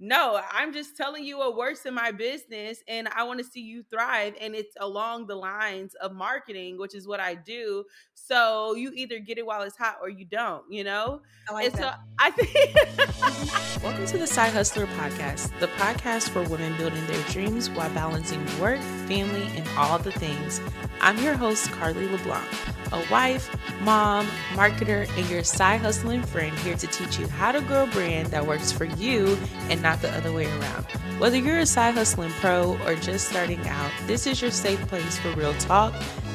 No, I'm just telling you what works in my business and I want to see you thrive. And it's along the lines of marketing, which is what I do. So you either get it while it's hot or you don't, you know? I And like so that. I think Welcome to the Side Hustler Podcast, the podcast for women building their dreams while balancing work, family, and all the things. I'm your host, Carly LeBlanc, a wife, mom, marketer, and your side hustling friend here to teach you how to grow a brand that works for you and not the other way around. Whether you're a side hustling pro or just starting out, this is your safe place for real talk,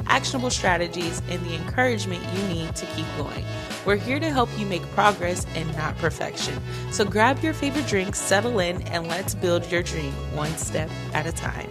actionable strategies, and the encouragement you need to keep going. We're here to help you make progress and not perfection. So grab your favorite drink, settle in, and let's build your dream one step at a time.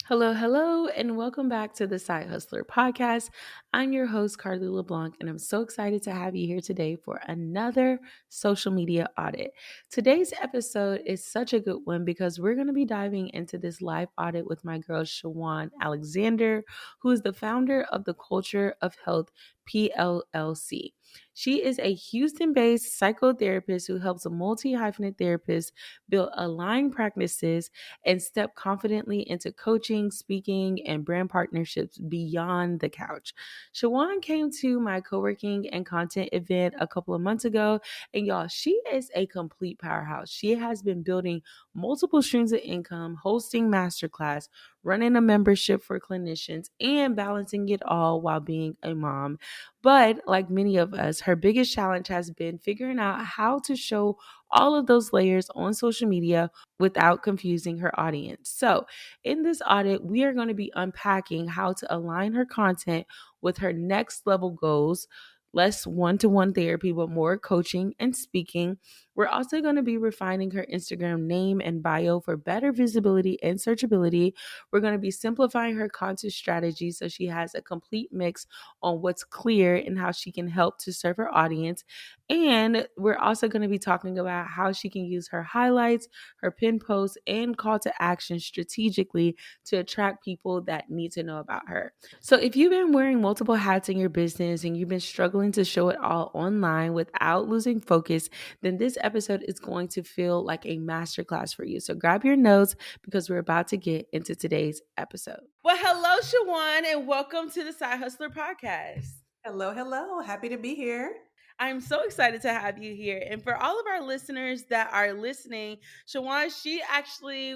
Hello, and welcome back to the Side Hustler Podcast. I'm your host, Carly LeBlanc, and I'm so excited to have you here today for another social media audit. Today's episode is such a good one because we're going to be diving into this live audit with my girl, Shawan Alexander, who is the founder of the Culture of Health PLLC. She is a Houston based psychotherapist who helps multi hyphenate therapists build aligned practices and step confidently into coaching, speaking, and brand partnerships beyond the couch. Shawan came to my co-working and content event a couple of months ago, and y'all, she is a complete powerhouse. She has been building multiple streams of income, hosting masterclass, running a membership for clinicians, and balancing it all while being a mom. But like many of us, her biggest challenge has been figuring out how to show all of those layers on social media without confusing her audience. So, in this audit, we are going to be unpacking how to align her content with her next level goals. Less one to one therapy, but more coaching and speaking. We're also going to be refining her Instagram name and bio for better visibility and searchability. We're going to be simplifying her content strategy so she has a complete mix on what's clear and how she can help to serve her audience. And we're also going to be talking about how she can use her highlights, her pin posts, and call to action strategically to attract people that need to know about her. So, if you've been wearing multiple hats in your business and you've been struggling to show it all online without losing focus, then this episode is going to feel like a masterclass for you. So, grab your notes because we're about to get into today's episode. well, hello, Shawan, and welcome to the Side Hustler Podcast. Hello. Happy to be here. I'm so excited to have you here. And for all of our listeners that are listening, Shawan, she actually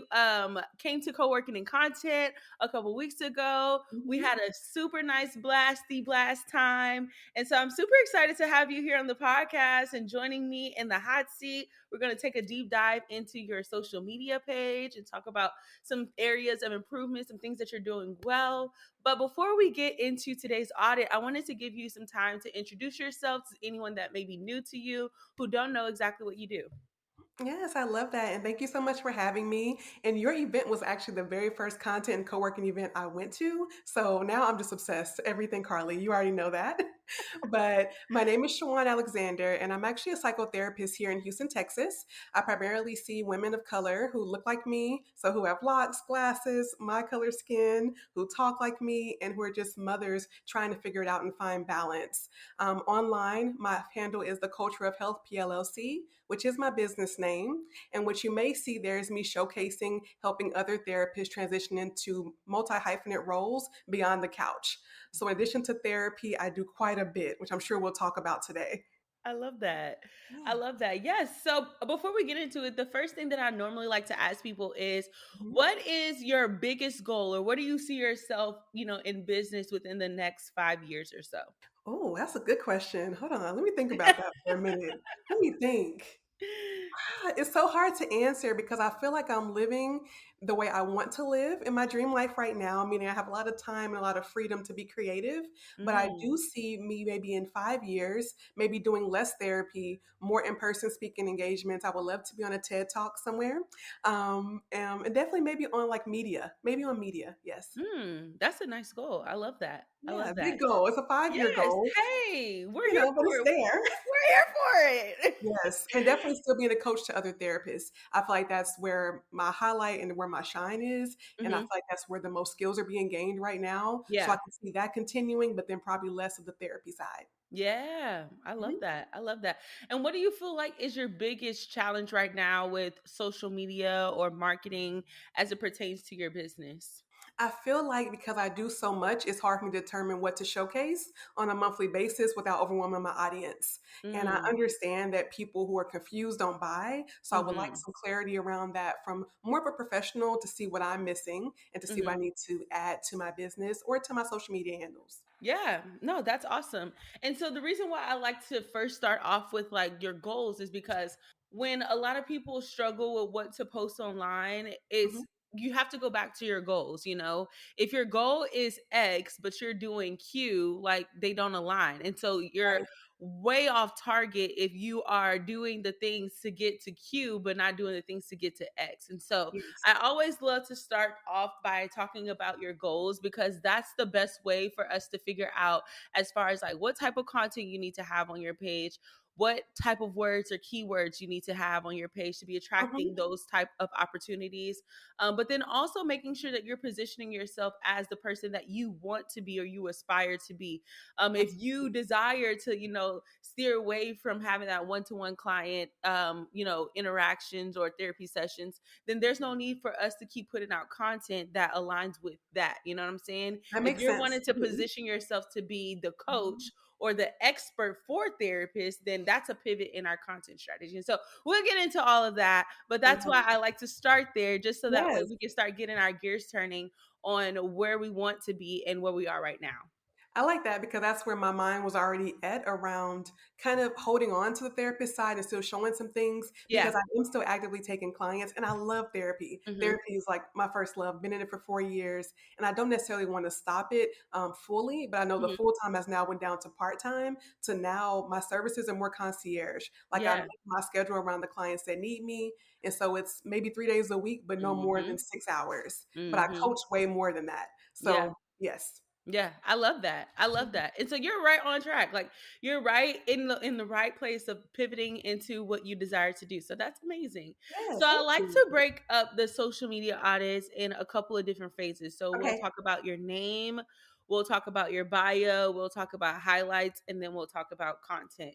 came to co-working in content a couple weeks ago. We Mhm. had a super nice blasty blast time. And so I'm super excited to have you here on the podcast and joining me in the hot seat. We're going to take a deep dive into your social media page and talk about some areas of improvement, some things that you're doing well. But before we get into today's audit, I wanted to give you some time to introduce yourself to anyone that may be new to you who don't know exactly what you do. Yes, I love that. And thank you so much for having me. And your event was actually the very first content and co working event I went to. So now I'm just obsessed. Everything, Carly. You already know that. But my name is Shawan Alexander, and I'm actually a psychotherapist here in Houston, Texas. I primarily see women of color who look like me, so who have locks, glasses, my color skin, who talk like me, and who are just mothers trying to figure it out and find balance. Online, my handle is the Culture of Health PLLC, which is my business name. And what you may see there is me showcasing helping other therapists transition into multi hyphenate roles beyond the couch. So, in addition to therapy, I do quite a bit, which I'm sure we'll talk about today. I love that. I Yeah. love that. Yes. So before we get into it, the first thing that I normally like to ask people is Mhm. what is your biggest goal or what do you see yourself, in business within the next 5 years or so? Oh, that's a good question. Hold on. Let me think about that for a minute. Let me think. It's so hard to answer because I feel like I'm living the way I want to live in my dream life right now, meaning I have a lot of time and a lot of freedom to be creative. But I Mm. do see me maybe in 5 years, maybe doing less therapy, more in person speaking engagements. I would love to be on a TED Talk somewhere. And definitely maybe on like media, maybe on media. Yes. That's a nice goal. I love that. I Yeah, love that. big goal. It's a 5 year Yes. goal, Hey, we're here but for it's it. there. We're here for it. Yes, and definitely still being a coach to other therapists. I feel like that's where my highlight and where my shine is, and I feel Hmm. like that's where the most skills are being gained right now. So I Yeah. can see that continuing, but then probably less of the therapy side. Yeah, I love Mhm. that. I love that. And what do you feel like is your biggest challenge right now with social media or marketing as it pertains to your business? I feel like because I do so much, it's hard for me to determine what to showcase on a monthly basis without overwhelming my audience. And I Mm, understand that people who are confused don't buy. So I would like mhm, some clarity around that from more of a professional to see what I'm missing and to see what I mhm. need to add to my business or to my social media handles. Yeah, no, that's awesome. And so the reason why I like to first start off with like your goals is because when a lot of people struggle with what to post online, Hmm. is you have to go back to your goals, you know. If your goal is X but you're doing Q, like they don't align. And so you're Right. way off target if you are doing the things to get to Q but not doing the things to get to X. And so Yes. I always love to start off by talking about your goals because that's the best way for us to figure out as far as like what type of content you need to have on your page, what type of words or keywords you need to have on your page to be Hmm. attracting those type of opportunities. But then also making sure that you're positioning yourself as the person that you want to be or you aspire to be. If you Absolutely. desire to, you know, steer away from having that one-to-one client, you know, interactions or therapy sessions, then there's no need for us to keep putting out content that aligns with that. You know what I'm saying? That If makes you're sense. wanting to Mhm. position yourself to be the Mhm. coach or the expert for therapists, then that's a pivot in our content strategy. And so we'll get into all of that, but I that's love why it. I like to start there just so that way Yes. we can start getting our gears turning on where we want to be and where we are right now. I like that because that's where my mind was already at around kind of holding on to the therapist side and still showing some things because Yeah. I am still actively taking clients and I love therapy. Hmm. Therapy is like my first love. Been in it for 4 years and I don't necessarily want to stop it fully, but I know the Hmm. full time has now went down to part time to now my services are more concierge. Like I make Yeah. my schedule around the clients that need me. And so it's maybe 3 days a week, but no more than Hmm. 6 hours. But I Hmm. coach way more than that. Yeah. So yes. Yeah, I love that. I love Mhm. that. And so you're right on track. Like you're right in the right place of pivoting into what you desire to do. So that's amazing. Yeah, So I thank like you. to break up the social media audits in a couple of different phases. So we'll Okay. talk about your name, we'll talk about your bio, we'll talk about highlights, and then we'll talk about content.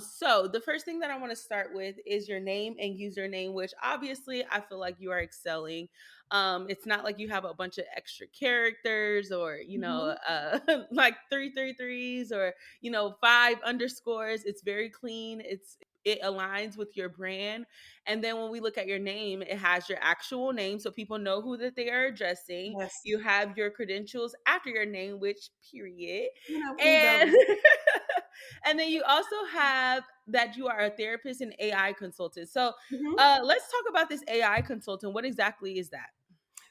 So the first thing that I want to start with is your name and username, which obviously I feel like you are excelling. It's not like you have a bunch of extra characters or, you know, Mhm. like 333s or, you know, five underscores. It's very clean. It aligns with your brand. And then when we look at your name, it has your actual name so people know who that they are addressing. Yes. You have your credentials after your name, which period. We need And those. and then you also have that you are a therapist and AI consultant. So Mhm. let's talk about this AI consultant. What exactly is that?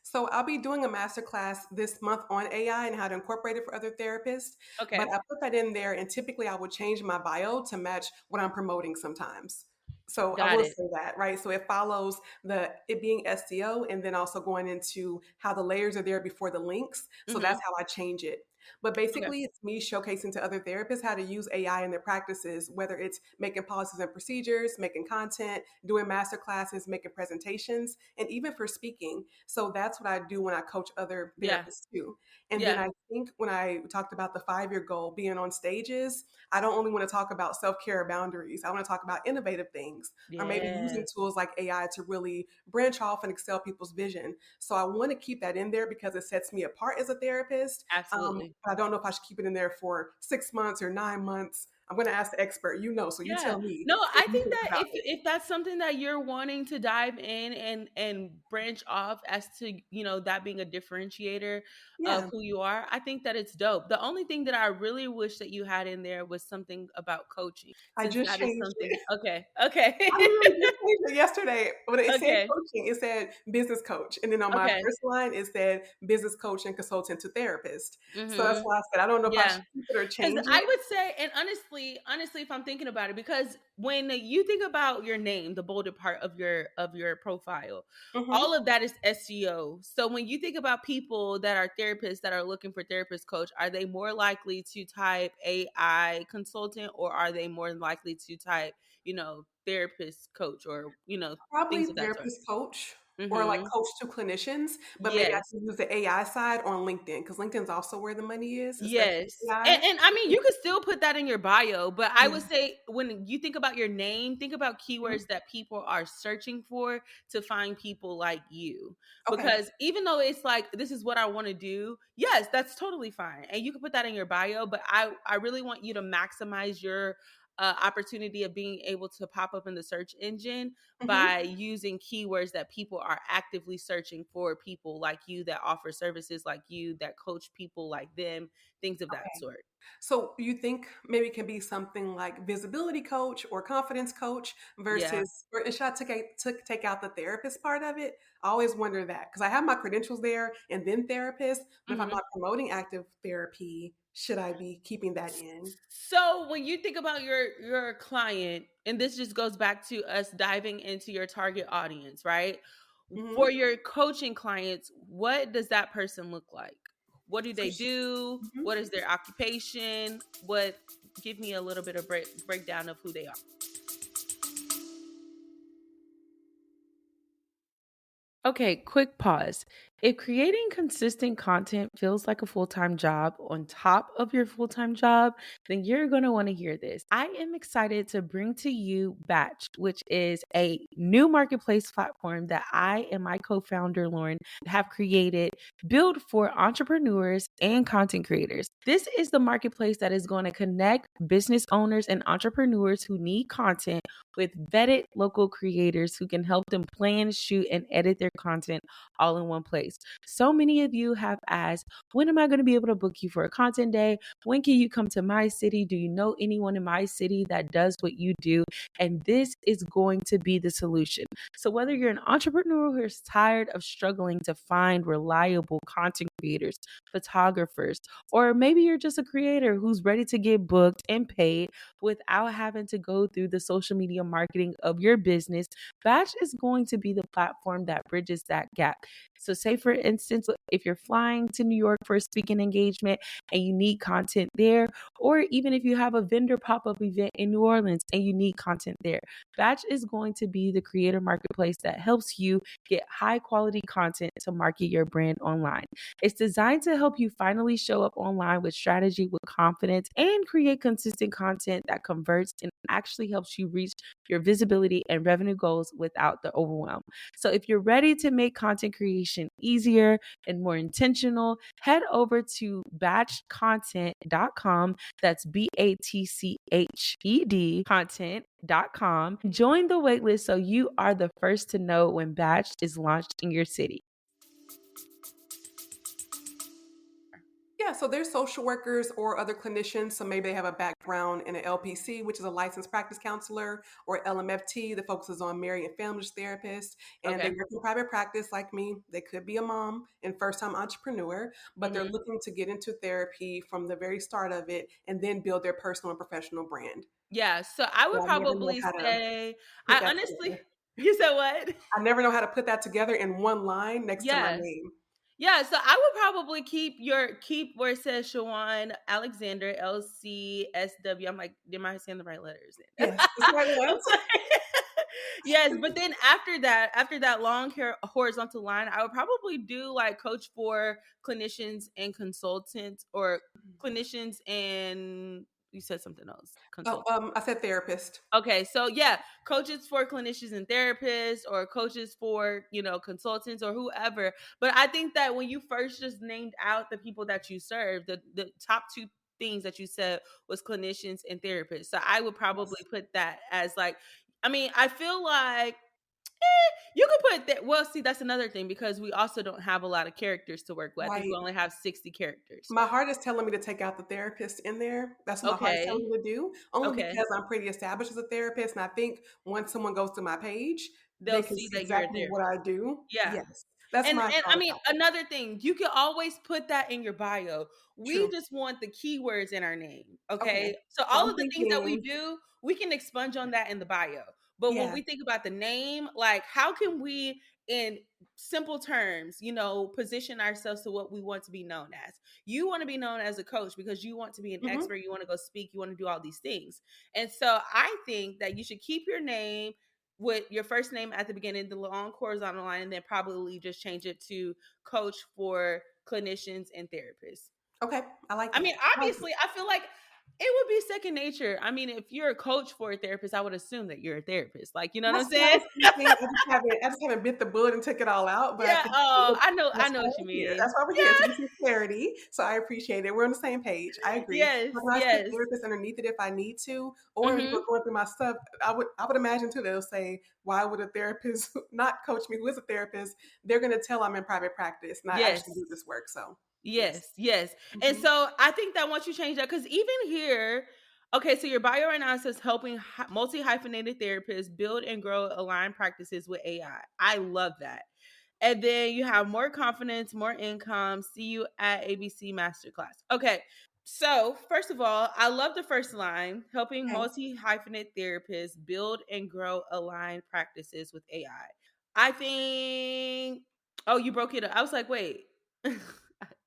So I'll be doing a masterclass this month on AI and how to incorporate it for other therapists. But Okay, I put that in there, and typically I would change my bio to match what I'm promoting sometimes. So I got will it. say that, right? So it follows the it being SEO and then also going into how the layers are there before the links. So that's Mhm. how I change it. But Okay. basically, it's me showcasing to other therapists how to use AI in their practices, whether it's making policies and procedures, making content, doing master classes, making presentations, and even for speaking. So that's what I do when I coach other Yeah. therapists too. And then Yeah. I think when I talked about the 5 year goal being on stages, I don't only want to talk about self care boundaries. I want to talk about innovative things or maybe using Yeah. tools like AI to really branch off and excel people's vision. So I want to keep that in there because it sets me apart as a therapist. Absolutely. But I don't know if I should keep it in there for 6 months or 9 months. I'm going to ask the expert, so you Yeah. tell me No, what I you think think that about it. if that's something that you're wanting to dive in and branch off as to, you know, that being a differentiator of Yeah, who you are, I think that it's dope. The only thing that I really wish that you had in there was something about coaching, I since just that is changed something. it. Okay. Okay. I literally just changed it yesterday. When it said Okay. coaching, it said business coach. And then on my Okay. first line, it said business coach and consultant to therapist. So that's Mhm. why I said, I don't know if I Yeah. should keep it or Because change I it. would say, and honestly, if I'm thinking about it, because when you think about your name, the bolded part of your profile, Hmm. all of that is SEO. So when you think about people that are therapists that are looking for therapist coach, are they more likely to type AI consultant or are they more likely to type, you know, therapist coach or, you know, things Probably of that sort? therapist coach. or like Mm-hmm. coach to clinicians, but maybe I Yes. can use the AI side on LinkedIn because LinkedIn's also where the money is, especially Yes. with AI. And I mean, you could still put that in your bio, but I Yeah. would say when you think about your name, think about Mhm. keywords that people are searching for to find people like you. Okay. Because even though it's like, this is what I want to do, yes, that's totally fine. And you can put that in your bio, but I really want you to maximize your opportunity of being able to pop up in the search engine Mhm. by using keywords that people are actively searching for, people like you that offer services like you, that coach people like them, things of that Okay. sort. So you think maybe it can be something like visibility coach or confidence coach Yeah. versus, or should I take out the therapist part of it? I always wonder that because I have my credentials there and then therapist, but if I'm Mhm. not promoting active therapy, should I be keeping that in? So when you think about your client, and this just goes back to us diving into your target audience, right? Hmm. For your coaching clients, what does that person look like? What do So, they do? mhm. What is their occupation? What Give me a little bit of breakdown of who they are. Okay, quick pause. If creating consistent content feels like a full time job on top of your full time job, then you're going to want to hear this. I am excited to bring to you Batch, which is a new marketplace platform that I and my co founder, Lauren, have created, built for entrepreneurs and content creators. This is the marketplace that is going to connect business owners and entrepreneurs who need content with vetted local creators who can help them plan, shoot, and edit their content all in one place. So many of you have asked, when am I going to be able to book you for a content day? When can you come to my city? Do you know anyone in my city that does what you do? And this is going to be the solution. So, whether you're an entrepreneur who is tired of struggling to find reliable content creators, photographers, or maybe you're just a creator who's ready to get booked and paid without having to go through the social media marketing of your business, Batch is going to be the platform that bridges that gap. So, say for instance, if you're flying to New York for a speaking engagement and you need content there, or even if you have a vendor pop up event in New Orleans and you need content there, Batch is going to be the creator marketplace that helps you get high quality content to market your brand online. It's designed to help you finally show up online with strategy, with confidence, and create consistent content that converts and actually helps you reach your visibility and revenue goals without the overwhelm. So, if you're ready to make content creation easier and more intentional, head over to batchcontent.com. That's BATCHED content.com. Join the waitlist so you are the first to know when Batch is launched in your city. Yeah, so there's social workers or other clinicians. So maybe they have a background in an LPC, which is a licensed practice counselor, or LMFT that focuses on married and family therapist. And they Okay. work in private practice like me. They could be a mom and first time entrepreneur, but they're Mhm. looking to get into therapy from the very start of it and then build their personal and professional brand. Yeah, so I So would I never know probably how to say, put I that honestly, together. you said what? I never know how to put that together in one line next to my Yeah. name. Yeah, so I would probably keep where it says Shawan Alexander LCSW. I'm like, am I saying the right letters? Yes, that's the right I'm ones. like- yes, but then after that long horizontal line, I would probably do like coach for clinicians and consultants, or clinicians and you said something else. Oh, Consultants. I said therapist. Okay, so yeah, coaches for clinicians and therapists, or coaches for, consultants or whoever. But I think that when you first just named out the people that you serve, the top two things that you said was clinicians and therapists. So I would probably Yes. put that as like, I mean, I feel like you could put that. Well, see, that's another thing because we also don't have a lot of characters to work with. I think we Right. only have 60 characters. My heart is telling me to take out the therapist in there. That's what my heart is telling Okay. me to do, only Okay. because I'm pretty established as a therapist. And I think once someone goes to my page, They'll they can see see that you're a exactly what therapist. I do. Yeah. Yes. That's my And I thought mean, about it. another thing, you can always put that in your bio. We True. just want the keywords in our name. Okay. Okay. So So all I'm of the things that we thinking, do, we can expunge on that in the bio. But when yeah. we think about the name, like how can we, in simple terms, position ourselves to what we want to be known as? You want to be known as a coach because you want to be an Hmm. expert, you want to go speak, you want to do all these things. And so I think that you should keep your name, with your first name at the beginning, the long horizontal line, and then probably just change it to coach for clinicians and therapists. Okay, I like I mean, that. I like obviously, I feel like it would be second nature. I mean, if you're a coach for a therapist, I would assume that you're a therapist. Like, you know what I'm That's what I saying? was thinking. I just haven't bit the bullet and took it all out, but I Yeah. think Oh, I that's know why what you we're here. mean. That's why we're here, to Yeah. get some clarity. So I appreciate it. We're on the same page. I agree. Yes. But when I put Yes. therapist underneath it if I need to, or Hmm. going through my stuff, I would imagine too they'll say, why would a therapist not coach me who is a therapist? They're gonna tell I'm in private practice and I actually do Yes. this work. So yes. Yes, yes. And Hmm. so I think that once you change that, because even here, okay, so your bio right now says helping multi hyphenated therapists build and grow aligned practices with AI. I love that. And then you have more confidence, more income. See you at ABC Masterclass. Okay, so first of all, I love the first line helping Okay. multi hyphenate therapists build and grow aligned practices with AI. I think, oh, you broke it up. I was like, wait.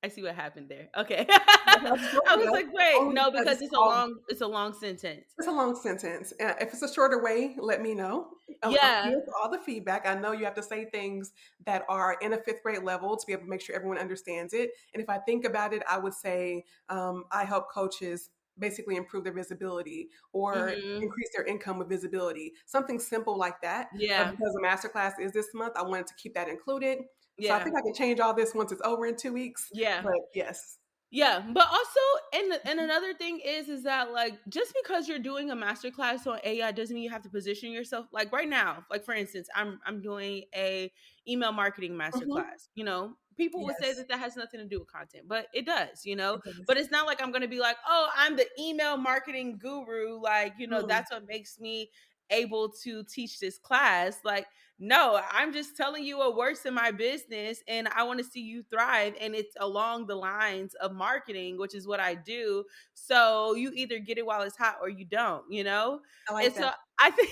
I see what happened there. Okay. I'll just broke I it was up like, wait, only no, because because it's all it's a long sentence. it's a long sentence. If it's a shorter way, let me know. I'm Yeah. here for all the feedback. I know you have to say things that are in a fifth grade level to be able to make sure everyone understands it. And if I think about it, I would say I help coaches basically improve their visibility or Hmm. increase their income with visibility. Something simple like that. But Yeah. because the masterclass is this month, I wanted to keep that included. So I Yeah. think I can change all this once it's over in 2 weeks. Yeah. But yes. Yeah, but also, and another thing is that like just because you're doing a master class on AI doesn't mean you have to position yourself. Like right now, like for instance, I'm doing a email marketing master Hmm. class. You know, people would say Yes, that that has nothing to do with content, but it does. You know, it does. but it's not like I'm going to be like, oh, I'm the email marketing guru. Like, you know, Mm, that's what makes me able to teach this class. Like, no, I'm just telling you what works in my business and I want to see you thrive. And it's along the lines of marketing, which is what I do. So you either get it while it's hot or you don't, you know? I And like that. so I think,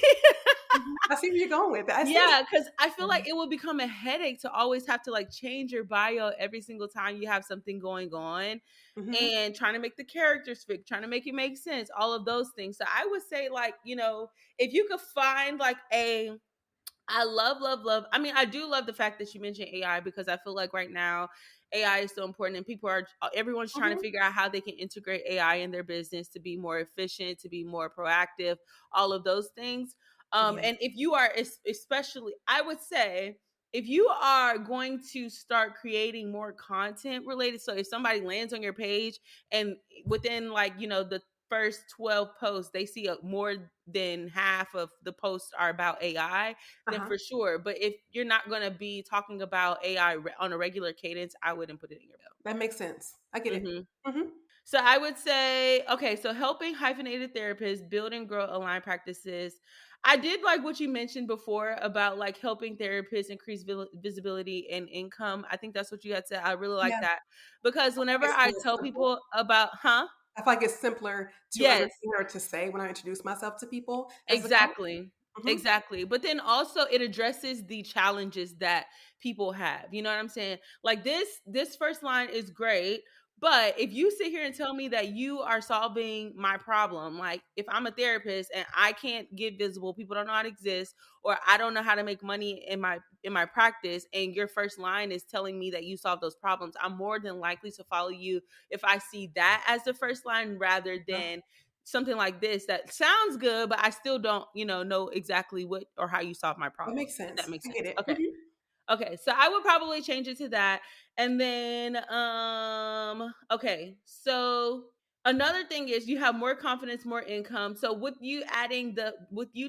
Mhm. I see where you're going with it. I see. yeah, because I feel Mhm. like it will become a headache to always have to like change your bio every single time you have something going on Mhm. and trying to make the characters fit, trying to make it make sense, all of those things. So I would say, like, you know, if you could find like a I love, love, love. I mean, I do love the fact that you mentioned AI because I feel like right now AI is so important and people are everyone's trying to Mhm. figure out how they can integrate AI in their business to be more efficient, to be more proactive, all of those things. Yes. And if you are especially, I would say if you are going to start creating more content related, so if somebody lands on your page and within like, you know, the first 12 posts, they see more than half of the posts are about AI, then Uh-huh. for sure. But if you're not going to be talking about AI on a regular cadence, I wouldn't put it in your That makes sense. I get bill. it. Mhm. So I would say, okay, so helping hyphenated therapists build and grow aligned practices. I did like what you mentioned before about like helping therapists increase visibility and income. I think that's what you had said. I really like Yeah. that because I think whenever it's I more tell simple. people about, huh? I feel like it's simpler to Yes. understand or to say when I introduce myself to people as the coach. Exactly. Mhm. Exactly. But then also it addresses the challenges that people have. You know what I'm saying? Like this first line is great, but if you sit here and tell me that you are solving my problem, like if I'm a therapist and I can't get visible, people don't know how to exist, or I don't know how to make money in my practice, and your first line is telling me that you solve those problems, I'm more than likely to follow you if I see that as the first line rather Yeah. than something like this that sounds good, but I still don't, you know exactly what or how you solve my That problem, makes if that sense. makes I get sense. it. Okay. Mhm. Okay, so I would probably change it to that. And then okay. So another thing is you have more confidence, more income. So with you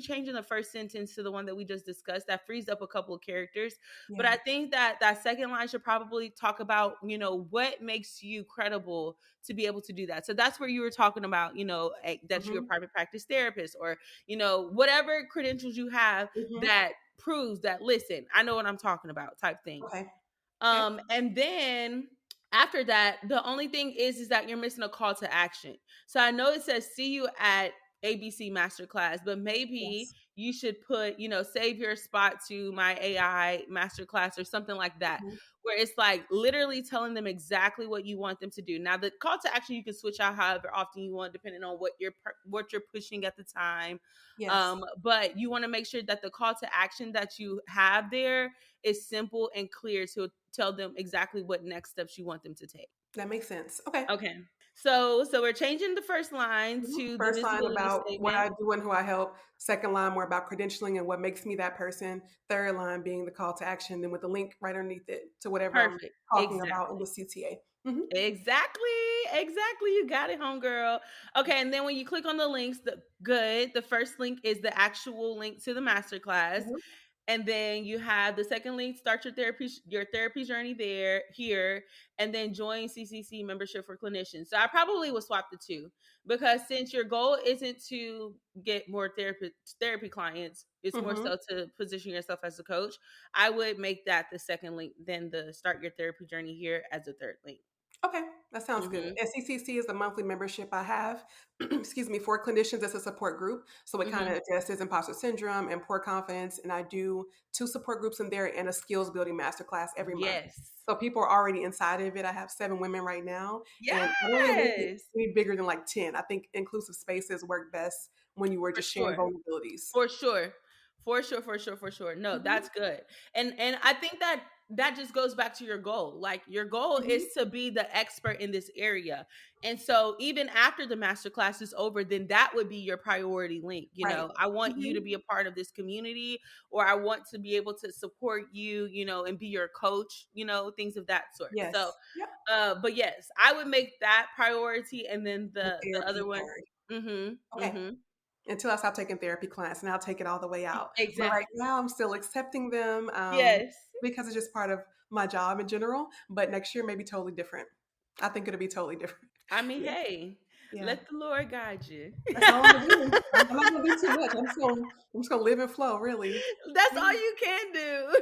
changing the first sentence to the one that we just discussed, that frees up a couple of characters. But Yeah. I think that that second line should probably talk about, you know, what makes you credible to be able to do that. So that's where you were talking about, you know, that you're a Mhm. private practice therapist or, you know, whatever credentials you have Mhm. that proves that, listen, I know what I'm talking about type thing. Okay. Okay. And then after that, the only thing is that you're missing a call to action. So I know it says see you at ABC Masterclass, but maybe Yes. you should put, save your spot to my AI masterclass or something like that, Mhm. where it's like literally telling them exactly what you want them to do. Now, the call to action you can switch out however often you want, depending on what you're pushing at the time. Yes, But you want to make sure that the call to action that you have there is simple and clear to tell them exactly what next steps you want them to take. that makes sense. Okay. Okay. So we're changing the first line Mhm. to the First line visibility about what statement. I do and who I help. Second line more about credentialing and what makes me that person. Third line being the call to action, then with the link right underneath it to whatever I'm Perfect. talking about in Exactly. the CTA. Hmm. Exactly. Exactly. You got it, homegirl. Okay, and then when you click on the links, the first link is the actual link to the masterclass. Hmm. And then you have the second link, start your therapy journey here, and then join CCC membership for clinicians. So I probably would swap the two, because since your goal isn't to get more therapy clients, it's more Hmm. so to position yourself as a coach. I would make that the second link, then the start your therapy journey here as a third link. Okay, that sounds good. Mhm. And CCC is the monthly membership I have, excuse me, for clinicians as a support group. So it kind Mhm. of addresses imposter syndrome and poor confidence. And I do two support groups in there and a skills building masterclass every month. Yes. So people are already inside of it. I have 7 women right now, and I don't really make it Yes. any bigger than like 10. I think inclusive spaces work best when you were For just sharing sure. vulnerabilities. For sure. For sure, for sure, for sure. No, Hmm. that's good. And I think that just goes back to your goal. Like, your goal is Hmm. to be the expert in this area. And so even after the masterclass is over, then that would be your priority link. Right. I want you to Hmm. be a part of this community, or I want to be able to support you, and be your coach, things of that sort. So Yes. Yep. but yes, I would make that priority, and then The the other therapy one. part. Mhm. Okay. Mhm. Until I stop taking therapy clients, and I'll take it all the way out. But right Exactly. now, I'm still accepting them Yes. because it's just part of my job in general. But next year may be totally different. I think it'll be totally different. I mean, Yeah, hey, yeah. let the Lord guide you. That's all I'm gonna do. I'm not gonna do too much. I'm just gonna live and flow, really. That's Yeah. all you can do.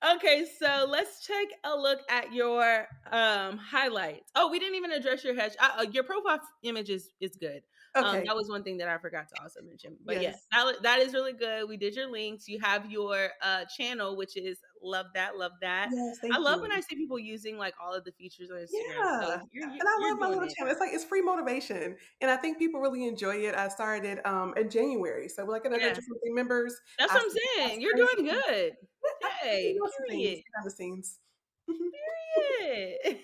Okay, so let's take a look at your highlights. Oh, we didn't even address your profile image is good. Okay. That was one thing that I forgot to also mention. But yeah, Yes. that is really good. We did your links. You have your channel, which is love that, love that. Yes. I Thank love when you. I see people using like all of the features on Instagram. Yeah, So and I you're love my doing little it. channel. It's like it's free motivation, and I think people really enjoy it. I started in January, so we're like at Yeah. 100 something members. That's what I'm I saying. You're started doing some, good. I've been Yay. doing some things Period. behind the scenes. Mhm. Period.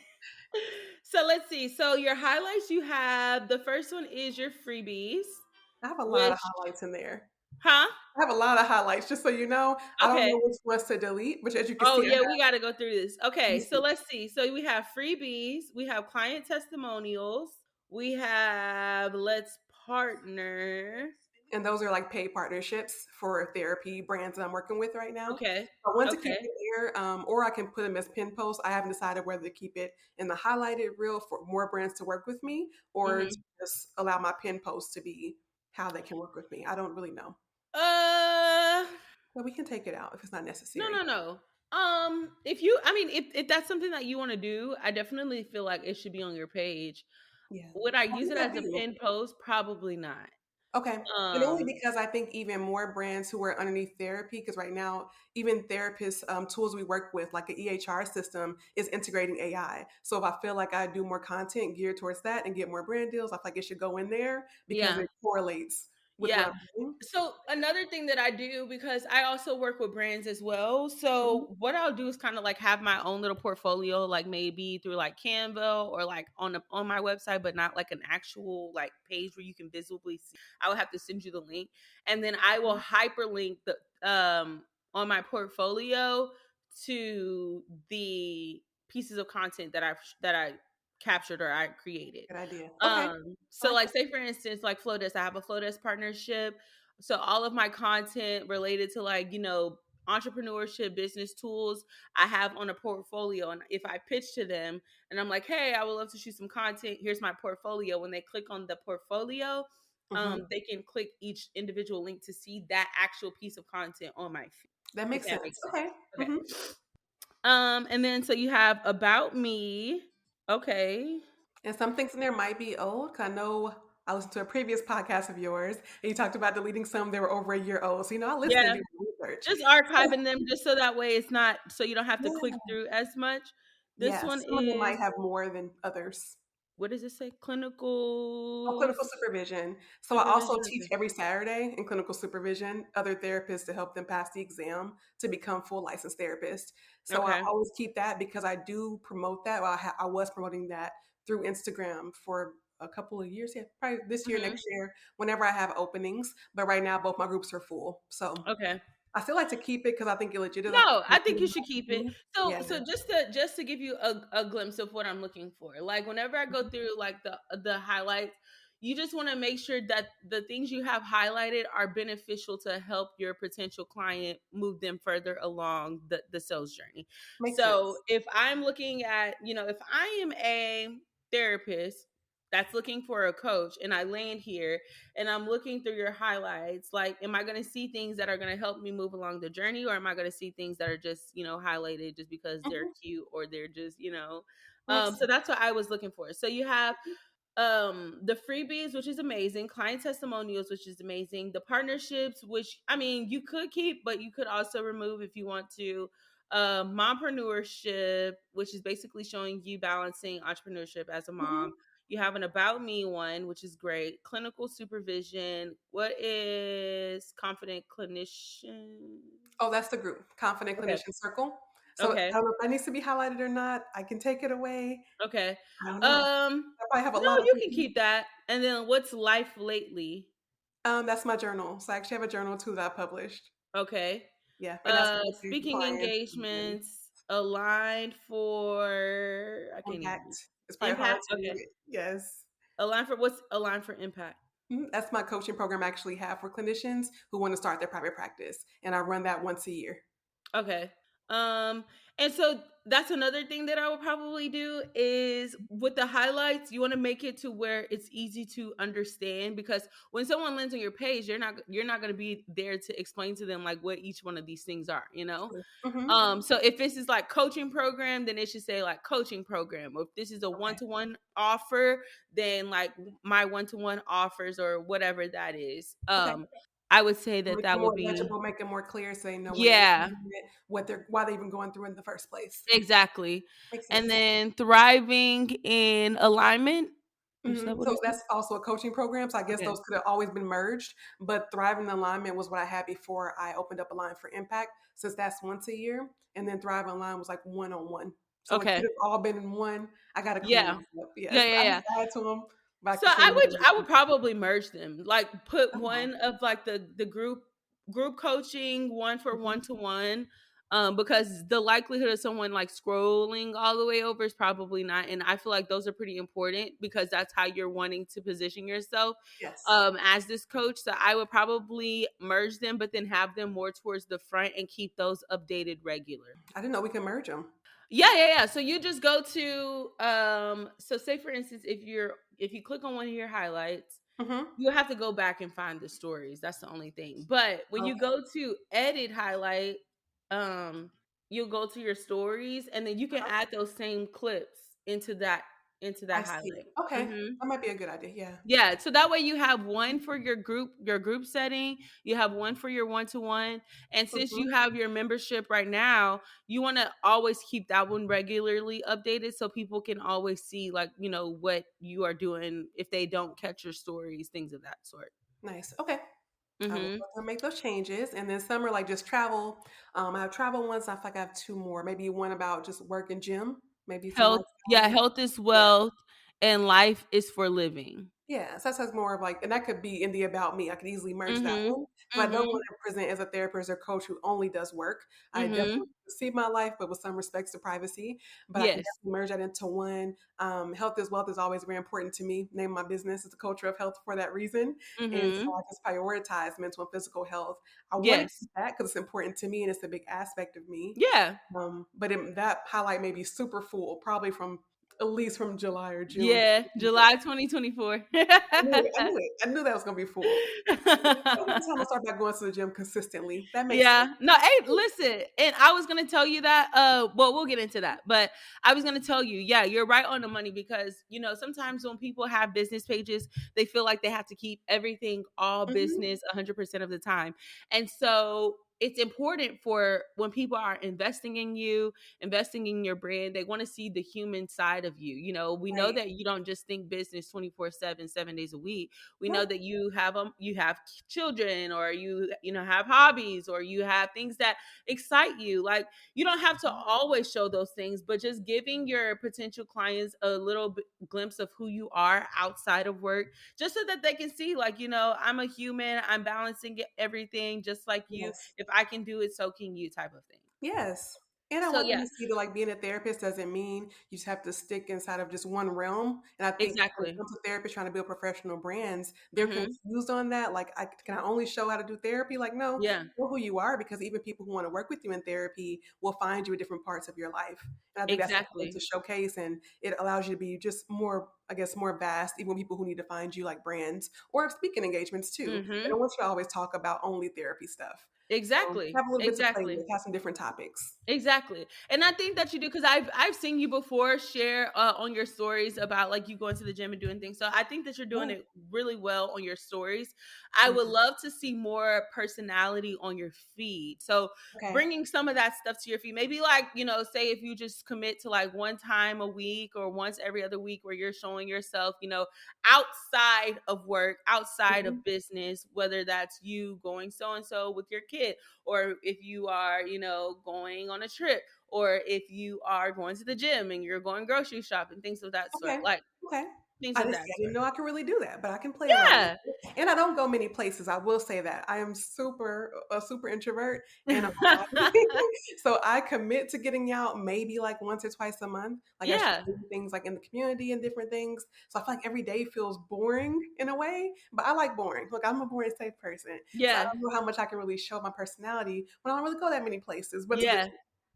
So let's see. So your highlights, you have the first one is your freebies, I have a lot of which, highlights in there. huh? I have a lot of highlights, just so you know. I don't Okay. know which ones to delete, which as you can Oh see, I yeah, have. we got to go through this. Let me Okay. So see. let's see. So we have freebies, we have client testimonials, we have let's partner. And those are like paid partnerships for therapy brands that I'm working with right now. Okay. I want to keep Okay. it there, or I can put them as pin posts. I haven't decided whether to keep it in the highlighted reel for more brands to work with me, or to Mhm. just allow my pin posts to be how they can work with me. I don't really know, Uh but we can take it out if it's not no, necessary. no, no. If that's something that you want to do, I definitely feel like it should be on your page. Yeah, Would I I use think it I as a do. pin post? Probably not. Okay. And only Um, because I think even more brands who are underneath therapy, because right now, even therapists, tools we work with, like an EHR system, is integrating AI. So if I feel like I do more content geared towards that and get more brand deals, I feel like it should go in there because yeah. it correlates with what Yeah. I'm doing. So another thing that I do, because I also work with brands as well. Mhm. So what I'll do is kind of like have my own little portfolio, like maybe through like Canva or like on my website, but not like an actual like page where you can visibly see. I will have to send you the link, and then I will hyperlink the on my portfolio to the pieces of content that I captured or I created. Good idea. Okay. I So like like that. say for instance, like Flowdesk, I have a Flowdesk partnership. So all of my content related to like, entrepreneurship, business tools, I have on a portfolio. And if I pitch to them and I'm like, hey, I would love to shoot some content. Here's my portfolio. When they click on the portfolio, Mhm. they can click each individual link to see that actual piece of content on my feed, That if makes that makes sense. sense. Okay. Okay. Mhm. And then so you have about me. Okay. And some things in there might be old. 'Cause I know. I listened to a previous podcast of yours, and you talked about deleting some that were over a year old. So, I listen and Yeah, do research. just archiving them just so that way it's not so you don't have to click Yeah. through as much. This Yes, one some of them is, might have more than others. what does it say? Oh, Clinical clinical supervision. So I also supervision. teach Okay. every Saturday in clinical supervision other therapists to help them pass the exam to become full licensed therapists. So I Okay. always keep that because I do promote that. Well, I was promoting that through Instagram for a couple of years. Yeah, probably this year, Mhm. next year, whenever I have openings. But right now, both my groups are full. So Okay. I still like to keep it because I think it legit is like No, I think you should keep it. yeah. So just to give you a glimpse of what I'm looking for. Like whenever I go Mhm. through like the highlights, you just want to make sure that the things you have highlighted are beneficial to help your potential client move them further along the sales journey. Makes So sense. if I'm looking at, if I am a therapist that's looking for a coach and I land here and I'm looking through your highlights, like, am I going to see things that are going to help me move along the journey, or am I going to see things that are just, highlighted just because they're Mhm. cute or they're just. Makes So sense. that's what I was looking for. So you have the freebies, which is amazing, client testimonials, which is amazing, the partnerships, which I mean you could keep but you could also remove if you want to, mompreneurship, which is basically showing you balancing entrepreneurship as a mom. Mhm. You have an about me one, which is great, clinical supervision, what is confident clinician. Oh, that's the group, Confident Okay. Clinician Circle. So, I Okay. don't know if that needs to be highlighted or not. I can take it away. Okay. I don't know. um I probably have a no, lot of you can people. keep that. And then what's life lately? That's my journal. So I actually have a journal too that I published. Okay. Yeah, and that's mostly for Speaking clients and things. engagements aligned for, I can't even Impact. It's probably hard impact. to Okay. yes. Aligned for, what's aligned for impact? That's my coaching program I actually have for clinicians who want to start their private practice, and I run that once a year. Okay. And so that's another thing that I would probably do is with the highlights, you want to make it to where it's easy to understand, because when someone lands on your page, you're not going to be there to explain to them like what each one of these things are. True. Mhm. So if this is like coaching program, then it should say like coaching program. Or if this is a Okay. one-to-one offer, then like my one-to-one offers or whatever that is. Okay. I would say that Make it that would more be, legible, make it more clear so they know when they're yeah, receiving it, what they're why they're even going through in the first place. exactly. Makes And sense. then thriving in alignment. Is that what So it said? that's also a coaching program. So I guess Okay. those could have always been merged, but Thrive in Alignment was what I had before I opened up a line for Impact, since that's once a year, and then Thrive Online was like one on one. So it could Okay. have all been in one. I got to clean Yeah. those up. Yeah. Yes, Yeah. I Yeah. just add to them, but I So can clean them up. I would probably merge them. Like put Oh, one of like the group coaching, one for mhm. one to one. Because the likelihood of someone like scrolling all the way over is probably not. And I feel like those are pretty important because that's how you're wanting to position yourself Yes, as this coach. So I would probably merge them, but then have them more towards the front and keep those updated regular. I didn't know we could merge them. Yeah, yeah, yeah. So you just go to so say for instance if you click on one of your highlights, Hmm. you have to go back and find the stories. That's the only thing. But when you Okay. go to edit highlight, um you'll go to your stories and then you can Uh-huh. add those same clips into I that see. highlight. Okay, Mhm. that might be a good idea. Yeah. Yeah, so that way you have one for your group setting, you have one for your one-to-one, and since Hmm. you have your membership right now, you want to always keep that one regularly updated so people can always see like, what you are doing if they don't catch your stories, things of that sort. Nice. Okay. I will Mhm. go through and make those changes. And then some are like just travel. I have travel ones. I feel like I have two more. Maybe one about just work and gym. Maybe some Health, lifestyle yeah, ones. health is Yeah. wealth and life is for living. Yeah, so that's more of like, and that could be in the about me. I could easily merge that Mhm. one because I don't Mhm. want to present as a therapist or coach who only does work. I definitely Mhm. see my life, but with some respects to privacy. But I can Yes. definitely merge that into one. Health is wealth is always very important to me. Name of my business is a culture of health for that reason, and so Mhm. I just prioritize mental and physical health. I want to Yes. keep that because it's important to me and it's a big aspect of me. Yeah. But that highlight may be super full, probably from at least from July or June. Yeah, July 2024. I knew that was gonna be full. Every time I start back going to the gym consistently, that makes sense. Yeah. No, hey, listen. And I was gonna tell you that. Well, we'll get into that. But I was gonna tell you, yeah, you're right on the money because sometimes when people have business pages, they feel like they have to keep everything all Mhm. business 100% of the time. And so it's important for when people are investing in you, investing in your brand, they want to see the human side of you. We know Right. that you don't just think business 24/7, 7 days a week. We know Right. that you have children, or you have hobbies, or you have things that excite you. Like, you don't have to always show those things, but just giving your potential clients a little glimpse of who you are outside of work, just so that they can see, like, I'm a human, I'm balancing everything just like you. Yes. If I can do it, so can you, type of thing. Yes. And I So want them yeah, to see that like being a therapist doesn't mean you just have to stick inside of just one realm. And I think when it exactly. comes to therapists trying to build professional brands, they're Hmm. confused on that. Like, can I only show how to do therapy? Like, no, Yeah, know who you are because even people who want to work with you in therapy will find you in different parts of your life. And I think that's important to exactly. showcase and it allows you to be just more, I guess, more vast, even people who need to find you like brands or speaking engagements too. They Hmm. don't want you to always talk about only therapy stuff. So Exactly. have a little bit to play Exactly. with, have some different topics. Exactly. And I think that you do, because I've seen you before share on your stories about, like, you going to the gym and doing things. So I think that you're doing Yeah. it really well on your stories. I Thank would you. love to see more personality on your feed. So Okay. bringing some of that stuff to your feed, maybe, like, say if you just commit to like one time a week or once every other week where you're showing yourself, outside of work, outside Mhm. of business, whether that's you going so and so with your kid, or if you are, going on a trip, or if you are going to the gym and you're going grocery shopping, things of that Okay. sort. Like, Okay. things I of didn't that see. I didn't sort. know I could really do that, but I can play around with Yeah. it. And I don't go many places. I will say that I am a super introvert and a homebody. So I commit to getting out maybe like once or twice a month. Like I try Yeah. to do things like in the community and different things. So I feel like every day feels boring in a way, but I like boring. Look, I'm a boring safe person. So I Yeah. don't know how much I can really show my personality when I don't really go that many places, but to the Yeah. gym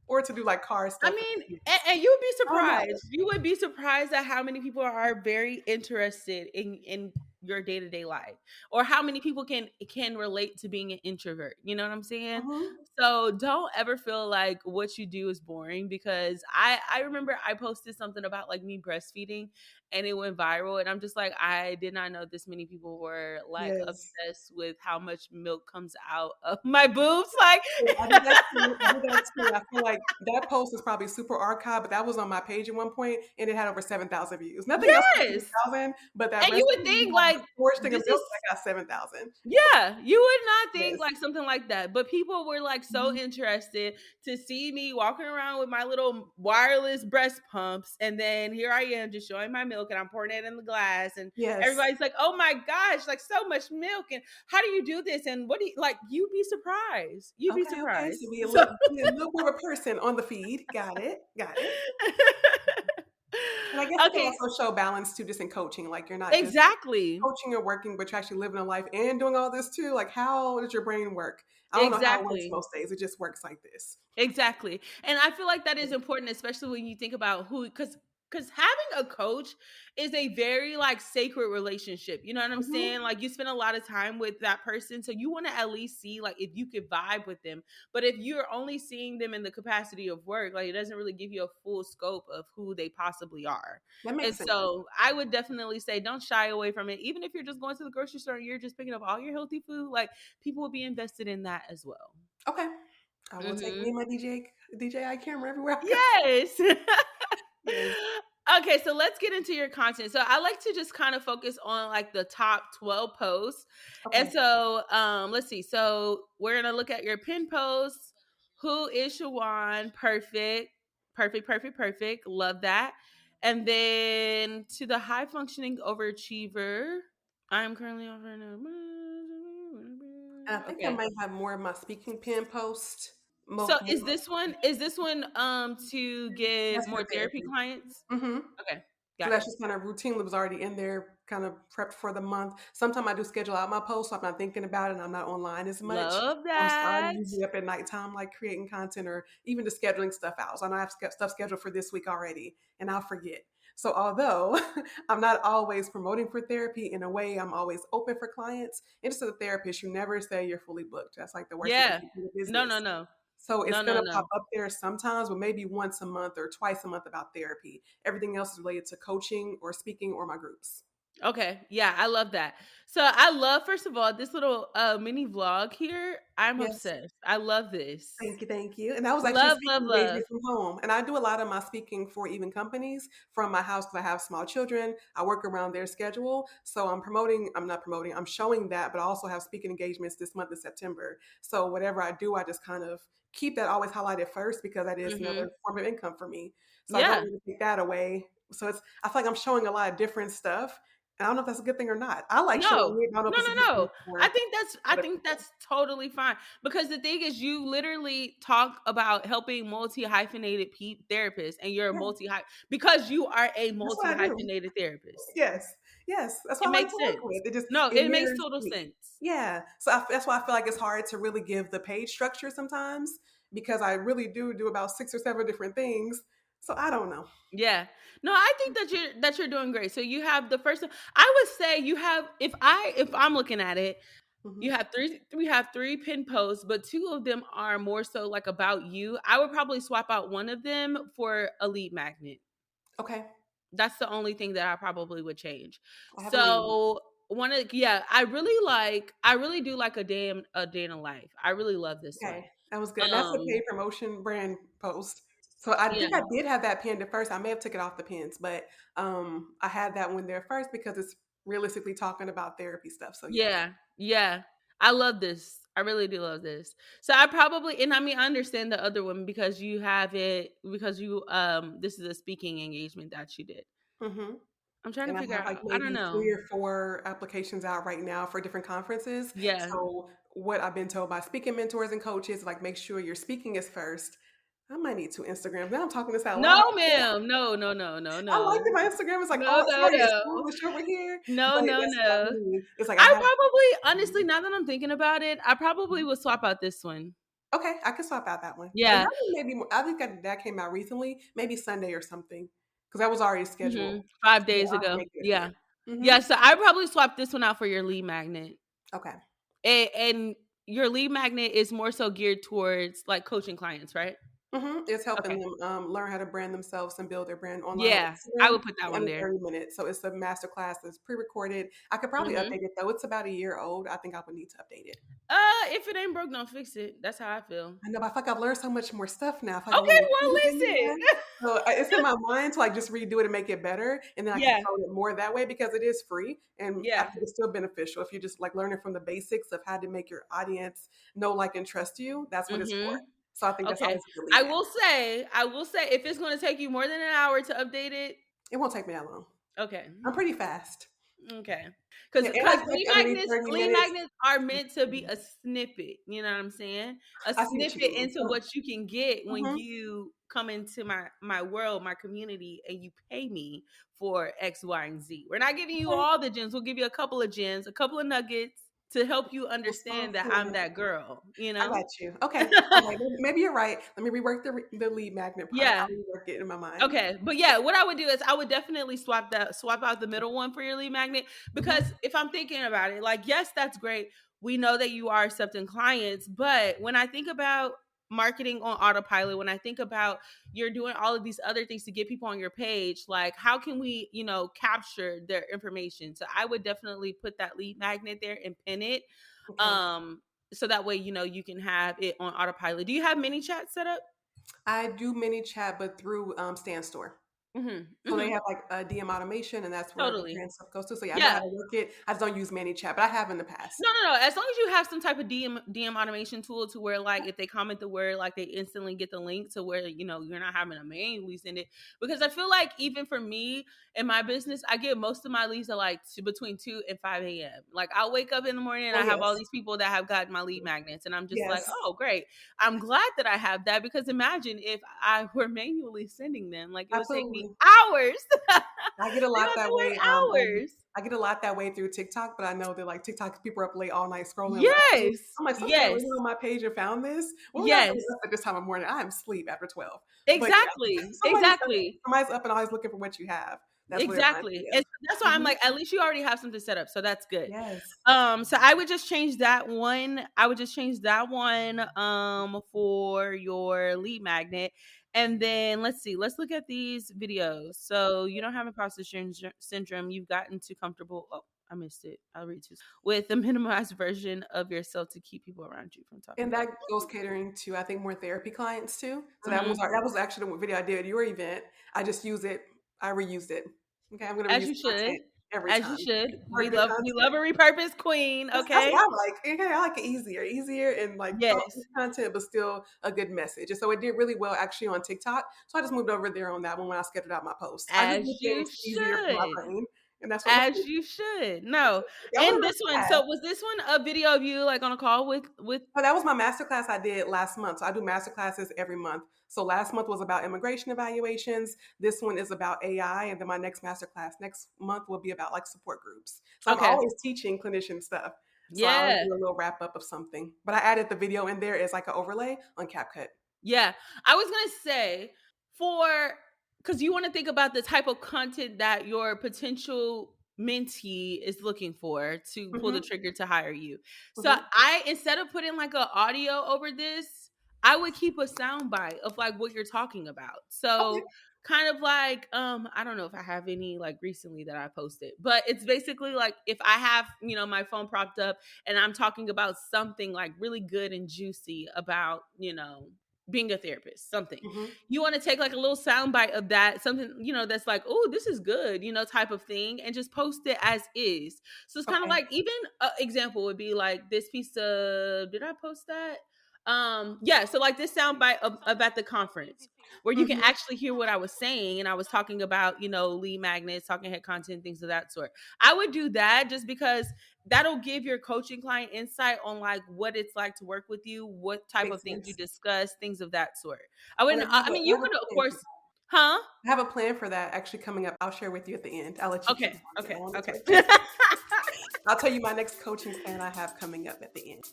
or to do like car I stuff with mean, the and, kids. and you would be I don't know. surprised. You would be surprised at how many people are very interested in your day to day life, or how many people can relate to being an introvert. You know what I'm saying? Mhm. So don't ever feel like what you do is boring, because I remember I posted something about, like, me breastfeeding, and it went viral, and I'm just like, I did not know this many people were like Yes. obsessed with how much milk comes out of my boobs. Like, Yeah, I do that too. I do that too. I feel like that post is probably super archived, but that was on my page at one point, and it had over 7,000 views. Nothing else got yes. 7,000, but that And you would recipe think, of like, the storage thing of this milk is, that got 7,000. yeah, you would not think Yes. like something like that. But people were like so Mhm. interested to see me walking around with my little wireless breast pumps. And then here I am just showing my milk, and I'm pouring it in the glass. And Yes. everybody's like, oh my gosh, like, so much milk. And how do you do this? And what do you like? You'd be surprised. You'd be Okay, okay. surprised. So So be a little more of a person on the feed. Got it. Got it. And I guess it can okay, also show balance too, just in coaching. Like you're not just exactly. coaching or working, but you're actually living a life and doing all this too. Like how does your brain work? I don't know how it works Exactly. most days. It just works like this. Exactly. And I feel like that is important, especially when you think about who, because having a coach is a very, like, sacred relationship. You know what I'm Mhm. saying? Like, you spend a lot of time with that person. So you want to at least see, like, if you could vibe with them. But if you're only seeing them in the capacity of work, like, it doesn't really give you a full scope of who they possibly are. That And makes sense. so I would definitely say, don't shy away from it. Even if you're just going to the grocery store and you're just picking up all your healthy food, like, people will be invested in that as well. Okay. I will take me Hmm. and my DJI camera everywhere I go. Yes. Yes. Okay, so let's get into your content. So I like to just kind of focus on, like, the top 12 posts. And Okay. so let's see. So we're gonna look at your pin posts. Who is Shawan? Perfect. Perfect, perfect, perfect. Love that. And then to the high functioning overachiever. I am currently offering And I think I okay. might have more of my speaking pin post. So More, is this one to get that's for more therapy therapy. clients? Hmm. Okay. So Got that's it. just kind of routine that was already in there, kind of prepped for the month. Sometimes I do schedule out my posts, so I'm not thinking about it and I'm not online as much. Love So I'm that. usually up at nighttime, like creating content or even just scheduling stuff out. So I know I have stuff scheduled for this week already, and I'll forget. So although I'm not always promoting for therapy, in a way, I'm always open for clients. And just as a therapist, you never say you're fully booked. That's like the worst way Yeah. to do the No, no, business. no. So it's No, no, gonna no. pop up there sometimes, but maybe once a month or twice a month about therapy. Everything else is related to coaching or speaking or my groups. Okay. Yeah, I love that. So I love, first of all, this little mini vlog here. I'm Yes. obsessed. I love this. Thank you, thank you. And that was actually a Love, love, speaking love. engagement from home. And I do a lot of my speaking for even companies from my house because I have small children. I work around their schedule. So I'm not promoting, I'm showing that, but I also have speaking engagements this month in September. So whatever I do, I just kind of keep that always highlighted first because that is Hmm. another form of income for me. So I don't Yeah. want to take that away. So I feel like I'm showing a lot of different stuff. And I don't know if that's a good thing or not. I like showing No, it. I don't know if no, it's a no, good thing no. I for think I other think people. that's totally fine, because the thing is, you literally talk about helping multi hyphenated therapists, and you're a Yeah, because you are a that's multi what I do. hyphenated therapist. Yes, yes, that's It what I like makes to work sense. with. No, It it makes mirrors total me. sense. Yeah, so that's why I feel like it's hard to really give the page structure sometimes because I really do about 6 or 7 different things. So I don't know. Yeah. No, I think that you're doing great. So you have the first one. I would say you have, if I'm looking at it, Mhm. you have we have three pin posts, but two of them are more so like about you. I would probably swap out one of them for a lead magnet. Okay, That's the only thing that I probably would change. I have a lead. So yeah, I really do like a day in a life. I really love this one. Okay, that was good. And that's a Um paid promotion brand post. So I yeah. think I did have that pinned at first. I may have took it off the pins, but I had that one there first because it's realistically talking about therapy stuff. So yeah. Yeah. Yeah. I love this. I really do love this. So I probably, and I mean, I understand the other one because you have it, because you this is a speaking engagement that you did. hmm I'm trying to And I figure have like out. I don't maybe know. 3 or 4 applications out right now for different conferences. Yeah. So what I've been told by speaking mentors and coaches, like make sure your speaking is first. I might need 2 Instagrams. Now I'm talking this out loud. No, ma'am. No, no, no, no, I like no. that my Instagram is like, No, oh, no, sorry, it's no. foolish over here. No, But no, that's what I no. need. It's like I I have. probably, honestly, now that I'm thinking about it, I probably would swap out this one. Okay, I can swap out that one. And Yeah. that one maybe I think that came out recently, maybe Sunday or something, because that was already scheduled. 5 days So I'll ago. make it Yeah. fit. hmm Yeah. So I probably swap this one out for your lead magnet. Okay. And your lead magnet is more so geared towards like coaching clients, right? It's helping Okay. them learn how to brand themselves and build their brand online on Yeah. I Instagram would put that in one under there. 30 minutes. So it's a master class that's pre-recorded. I could probably Hmm. update it though. It's about a year old. I think I would need to update it. If it ain't broke, don't fix it. That's how I feel. I know, but I feel like I've learned so much more stuff now. I feel like I want Okay, to well, improve it listen. more. So it's in my mind to like just redo it and make it better, and then I can Yeah. promote it more that way because it is free, and I Yeah. think it's still beneficial if you just like learning from the basics of how to make your audience know, like, and trust you. That's what it's for. Hmm. So I think that's Okay. always a good lead magnet. I will say, if it's going to take you more than an hour to update it, It won't take me that long. okay. I'm pretty fast. Okay. Yeah, Because and I because type underneath 30 lead minutes. magnets are meant to be a snippet. You know what I'm saying? A I see what you snippet mean. into what you can get when Mhm. you come into my world, my community, and you pay me for X, Y, and Z. We're not giving you Okay. all the gems. We'll give you a couple of gems, a couple of nuggets to help you A small understand that I'm snippet. that girl. You I know? got you. Okay. All right. Maybe you're right. Let me rework the lead magnet part. Yeah. I'll rework it in my mind. Okay, but yeah, what I would do is I would definitely swap out the middle one for your lead magnet, because Mhm. if I'm thinking about it, like, yes, that's great. We know that you are accepting clients, but when I think about marketing on autopilot, when I think about you're doing all of these other things to get people on your page, like, how can we, capture their information? So I would definitely put that lead magnet there and pin it. Okay. Um, so that way, you can have it on autopilot. Do you have mini chat set up? I do mini chat, but through Stan Store. Mm-hmm. So they Mm-hmm. have like a DM automation, and that's where the Totally. brand stuff goes to. So yeah, I know how Yeah. to work it. I just don't use ManyChat, but I have in the past. No, no, no. As long as you have some type of DM automation tool to where, like, if they comment the word, like, they instantly get the link to where, you're not having to manually send it. Because I feel like even for me in my business, I get most of my leads are like between 2 and 5 a.m. Like, I'll wake up in the morning and Oh I have all yes, these people that have gotten my lead magnets. And I'm just like, yes, oh, great. I'm glad that I have that, because imagine if I were manually sending them. Like, it would take me be Absolutely. hours. I get a They lot about that to way. work hours. I get a lot that way through TikTok, but I know that like TikTok people are up late all night scrolling. Yes. I'm like, somebody Yes. went on my page and found this. What was I Yes. doing up at this time of morning? I am asleep after 12. But yeah, Exactly. Exactly. somebody's up and always looking for what you have. That's what it reminds Exactly. me And of. so that's why I'm Mhm. like, at least you already have something set up. So that's good. Yes. So I would just change that one. I would just change that one for your lead magnet. And then let's see, let's look at these videos. So you don't have imposter syndrome. You've gotten too comfortable. Oh, I missed it. I'll read too with the minimized version of yourself to keep people around you from talking And about that goes catering to, I think, more therapy clients too. So you. that was actually the video I did at your event. I just use it. I reused it. Okay, I'm gonna As reuse you should. content every As you time. should. For good We content. love a repurposed queen, That's what okay? I like. Okay, I like it easier and like Yes. content, but still a good message. And so it did really well actually on TikTok. So I just moved over there on that one when I scheduled out my posts. I just As make you things easier for my should. brain, and that's what my As you should. No. y'all And were this one, fast. so was this one a video of you like on a call with So that was my masterclass I did last month. So I do masterclasses every month. So last month was about immigration evaluations. This one is about AI, and then my next masterclass next month will be about like support groups. So I'm Okay. always teaching clinician stuff. So I always Yeah. do a little wrap up of something. But I added the video in there as like an overlay on CapCut. Yeah. I was gonna say for because you want to think about the type of content that your potential mentee is looking for to pull the Mm-hmm. trigger to hire you. So Mm-hmm. I instead of putting like an audio over this, I would keep a sound bite of like what you're talking about. Okay. So kind of like I don't know if I have any like recently that I posted, but it's basically like if I have, my phone propped up and I'm talking about something like really good and juicy about, being a therapist, something. Mm-hmm. You want to take like a little sound bite of that, something, that's like, oh, this is good, type of thing, and just post it as is. So it's kind of Okay. like, even an example would be like this piece of, did I post that? Yeah, so like this sound bite of at the conference where you can Mm-hmm. actually hear what I was saying. And I was talking about, lead magnets, talking head content, things of that sort. I would do that just because that'll give your coaching client insight on like what it's like to work with you, what type of Makes things you sense. discuss, things of that sort. I And wouldn't, I mean, you could, of course, huh? I have a plan for that actually coming up. I'll share with you at the end. I'll let you keep Okay, talking. I okay, won't okay. interrupt you. I'll tell you my next coaching plan I have coming up at the end.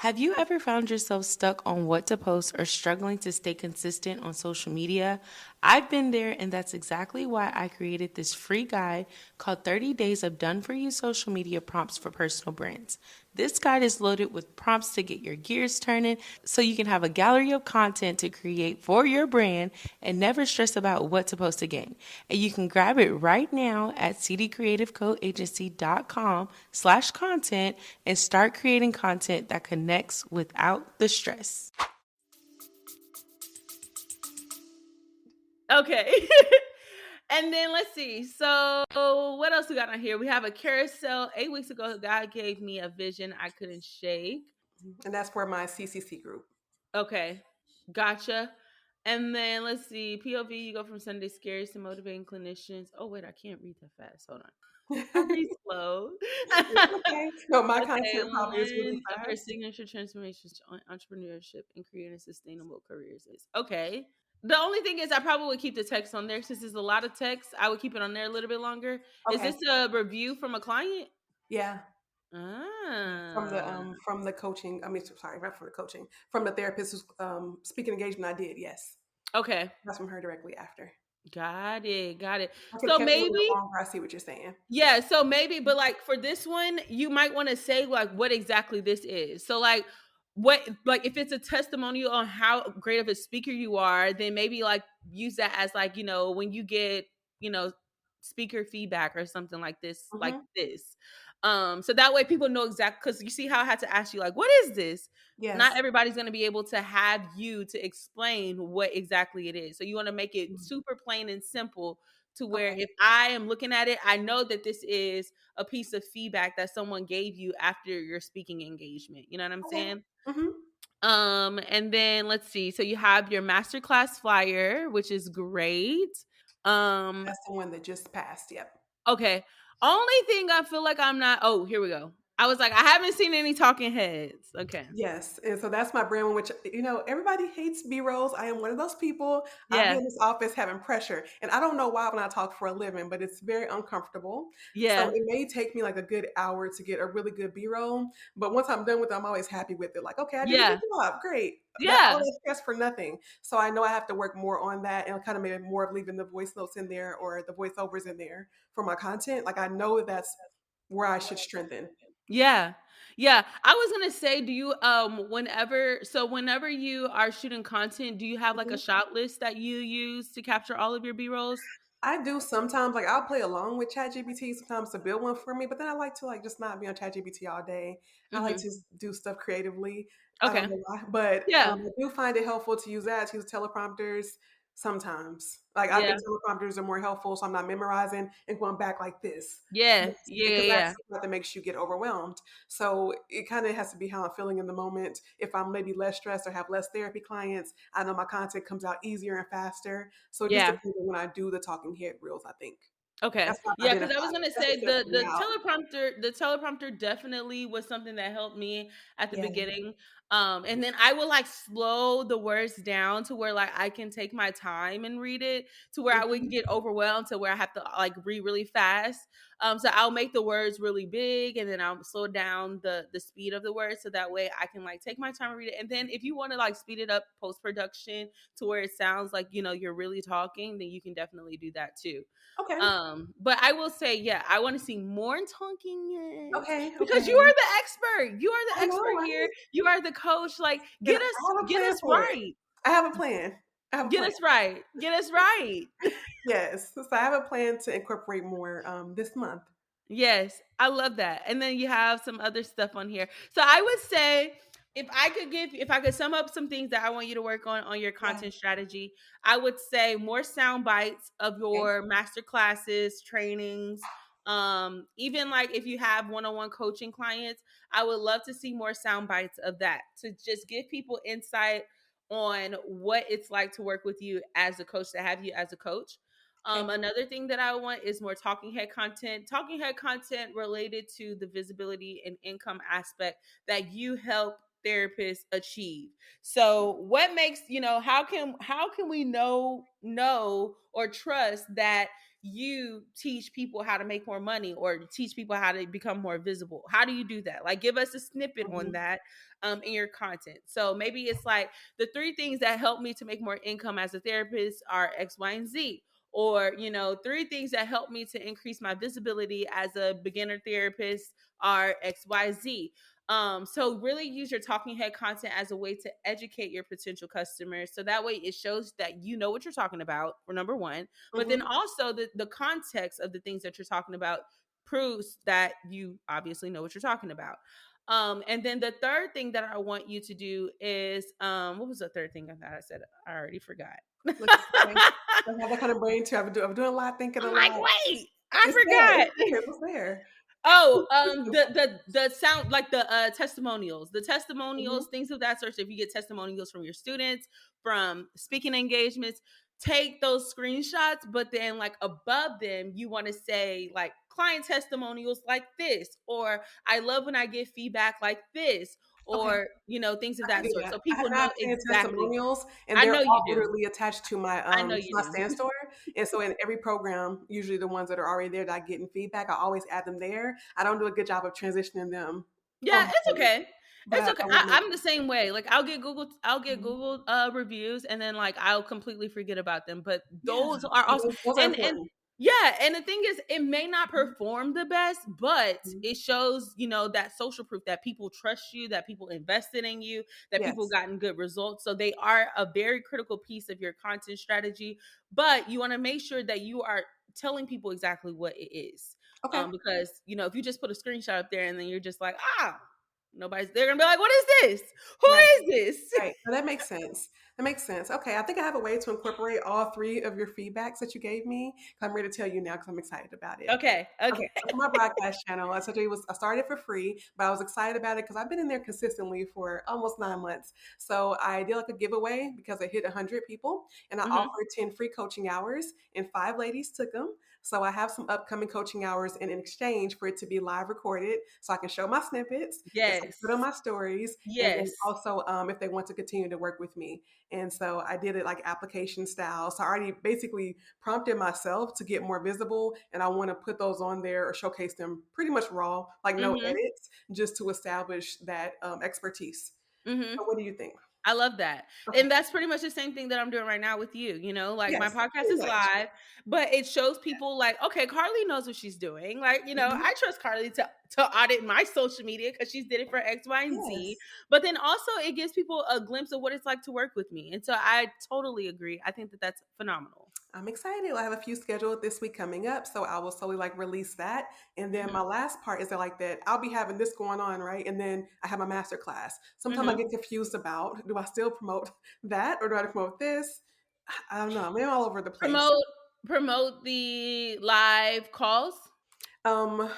Have you ever found yourself stuck on what to post or struggling to stay consistent on social media? I've been there, and that's exactly why I created this free guide called 30 Days of Done For You Social Media Prompts for Personal Brands. This guide is loaded with prompts to get your gears turning so you can have a gallery of content to create for your brand and never stress about what to post again. And you can grab it right now at cdcreativecoagency.com/content and start creating content that connects without the stress. Okay. And then let's see. So what else we got on here? We have a carousel. 8 weeks ago, God gave me a vision I couldn't shake. And that's for my CCC group. Okay. Gotcha. And then let's see. POV, you go from Sunday scaries to motivating clinicians. Oh, wait, I can't read that fast. Hold on. I read slow. Okay. No, my Okay, content probably is really one of her fast. signature transformations on entrepreneurship and creating sustainable careers is okay. The only thing is, I probably would keep the text on there since there's a lot of text. I would keep it on there a little bit longer. Is Okay. this a review from a client? Yeah. Ah, From the coaching. I mean, sorry, not from the coaching. From the therapist who's speaking engagement I did. Yes. okay. That's from her directly after. Got it. Got it. I could have So kept it a little maybe, bit longer. I see what you're saying. yeah, so maybe, but like for this one, you might want to say like what exactly this is. So like like if it's a testimonial on how great of a speaker you are, then maybe like use that as like, when you get, you know, speaker feedback or something like this, like Hmm. this. So that way people know exactly, because you see how I had to ask you like, what is this? Not Yes. everybody's going to be able to have you to explain what exactly it is. So you want to make it Mm. super plain and simple to where Okay. if I am looking at it, I know that this is a piece of feedback that someone gave you after your speaking engagement. You know what I'm Okay. saying? Hmm. And then let's see. So you have your masterclass flyer, which is great. Um, That's the one that just passed. Yep. okay. Only thing I feel like I'm not, oh, here we go. I was like, I haven't seen any talking heads. Okay. Yes, and so that's my brand, which, everybody hates B-rolls. I am one of those people. I'll be Yeah. in this office having pressure, and I don't know why when I talk for a living, but it's very uncomfortable. So Yeah. it may take me like a good hour to get a really good B-roll, but once I'm done with it, I'm always happy with it. Like, okay, I did a good Yeah. job, great. That all Yeah. that stress for nothing. So I know I have to work more on that and kind of maybe more of leaving the voice notes in there or the voiceovers in there for my content. Like I know that's where I should strengthen. Yeah. Yeah. I was gonna say, do you whenever you are shooting content, do you have like a Mhm. shot list that you use to capture all of your B rolls? I do sometimes, like I'll play along with ChatGPT sometimes to build one for me, but then I like to like just not be on ChatGPT all day. I like Hmm. to do stuff creatively. I don't Okay. know why, but Yeah. I do find it helpful to use that, to use teleprompters sometimes. Like I Yeah. think teleprompters are more helpful, so I'm not memorizing and going back like this. Yeah. Yes, Yeah. because Yeah. that's what that makes you get overwhelmed. So it kind of has to be how I'm feeling in the moment. If I'm maybe less stressed or have less therapy clients, I know my content comes out easier and faster. So it just Yeah. depends on when I do the talking head reels, I think. Okay. That's what I've Yeah, because I was identified. gonna That's say what's the helping me the out. teleprompter definitely was something that helped me at the Yeah. beginning. And then I would like slow the words down to where like I can take my time and read it to where I wouldn't Mhm. get overwhelmed to where I have to like read really fast. So I'll make the words really big and then I'll slow down the speed of the words so that way I can like take my time and read it. And then if you want to like speed it up post production to where it sounds like you're really talking, then you can definitely do that too. Okay. But I will say, yeah, I want to see more talking heads Okay. because Okay. you are the expert. You are the I know, expert here. right? You are the coach. Like, And I have a get plan us for it. right. I have a plan. I have a Get plan. us right. Get us right. Yes. So I have a plan to incorporate more this month. Yes, I love that. And then you have some other stuff on here. So I would say if I could sum up some things that I want you to work on your Yeah. content strategy, I would say more sound bites of Okay. your master classes, trainings, even like if you have one-on-one coaching clients, I would love to see more sound bites of that to just give people insight on what it's like to work with you as a coach, to have you as a coach. Okay. Another thing that I want is more talking head content related to the visibility and income aspect that you help therapists achieve. So what makes, how can we know or trust that you teach people how to make more money or teach people how to become more visible? How do you do that? Like give us a snippet on Mhm. that in your content. So maybe it's like the three things that help me to make more income as a therapist are X, Y, and Z, or three things that help me to increase my visibility as a beginner therapist are XYZ. So really use your talking head content as a way to educate your potential customers, so that way it shows that you know what you're talking about, for number one, but then Mhm. also the context of the things that you're talking about proves that you obviously know what you're talking about. And then the third thing that I want you to do is what was the third thing that I said? I already forgot. Look, okay. I have that kind of brain too. I'm doing a lot, thinking a I'm like, lot. wait, I It's there. It's forgot. there. It's there. Oh, the sound, like the Mhm. testimonials, things of that sort. So if you get testimonials from your students, from speaking engagements, take those screenshots, but then like above them, you want to say like client testimonials like this, or I love when I get feedback like this, Okay. or things of I can that do sort. that. So I people have know 10 exactly. testimonials, and I they're know you all do. literally attached to my I know you do. stand store. And so in every program, usually the ones that are already there that I get in feedback, I always add them there. I don't do a good job of transitioning them on Yeah, my it's page, okay. but It's I okay. will make I'm the same way. Like I'll get Mhm. Google reviews, and then like I'll completely forget about them. But Yeah, those are yeah, also, those are and important. yeah, and the thing is it may not Mhm, perform the best, but mhm. it shows, that social proof that people trust you, that people invested in you, that people Yes. gotten good results. So they are a very critical piece of your content strategy, but you want to make sure that you are telling people exactly what it is. Okay. Because if you just put a screenshot up there and then you're just like, nobody's, they're gonna be like, what is this? Who Right. is this? Right. So that makes sense. That makes sense. Okay. I think I have a way to incorporate all three of your feedbacks that you gave me. I'm ready to tell you now because I'm excited about it. Okay, Okay, okay. so for my broadcast channel, I told you I started for free, but I was excited about it because I've been in there consistently for almost 9 months. So I did like a giveaway because I hit 100 people, and I Hmm. offered 10 free coaching hours, and 5 ladies took them. So I have some upcoming coaching hours, and in exchange for it to be live recorded so I can show my snippets, yes, I can Yes. put on my stories, and then Yes. also if they want to continue to work with me. And so I did it like application style. So I already basically prompted myself to get more visible, and I want to put those on there or showcase them pretty much raw, like no Mm-hmm. edits, just to establish that expertise. Mm-hmm. So what do you think? I love that. Okay. And that's pretty much the same thing that I'm doing right now with you. Like my Yes, podcast pretty is much. live, but it shows people like, okay, Carly knows what she's doing. Like, Mhm. I trust Carly to audit my social media because she's did it for X, Y, and Z. Yes. But then also it gives people a glimpse of what it's like to work with me. And so I totally agree. I think that that's phenomenal. I'm excited. I have a few scheduled this week coming up, so I will slowly like release that. And then Mm-hmm. my last part is that like that I'll be having this going on, right? And then I have my master class. Sometimes I Mm-hmm. get confused about, do I still promote that or do I promote this? I don't know. I'm all over the place. Promote the live calls. Um,